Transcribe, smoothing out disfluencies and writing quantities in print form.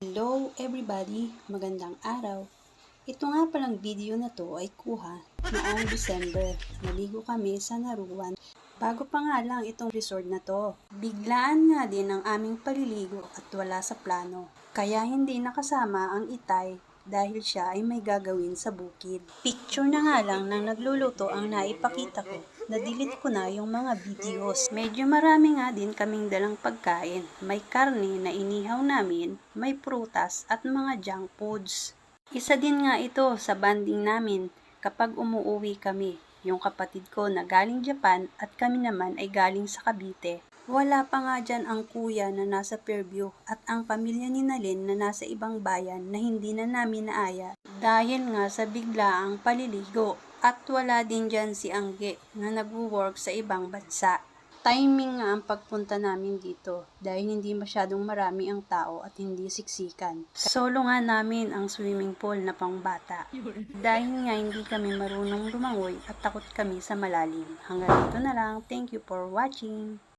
Hello everybody! Magandang araw! Ito nga palang video na to ay kuha noong December. Naligo kami sa Naruan. Bago pa nga lang itong resort na to. Biglaan nga din ang aming paliligo at wala sa plano. Kaya hindi nakasama ang itay dahil siya ay may gagawin sa bukid. Picture na nga lang nang nagluluto ang naipakita ko. Na-delete ko na yung mga videos. Medyo marami nga din kaming dalang pagkain. May karne na inihaw namin, may prutas at mga junk foods. Isa din nga ito sa banding namin kapag umuuwi kami. Yung kapatid ko na galing Japan at kami naman ay galing sa Cavite. Wala pa nga dyan ang kuya na nasa Fairview at ang pamilya ni Nalin na nasa ibang bayan na hindi na namin naaya dahil nga sa biglaang paliligo. At wala din dyan si Angge na nagwo-work sa ibang bansa. Timing nga ang pagpunta namin dito dahil hindi masyadong marami ang tao at hindi siksikan. Solo nga namin ang swimming pool na pangbata. Dahil nga hindi kami marunong lumangoy at takot kami sa malalim. Hanggang dito na lang. Thank you for watching.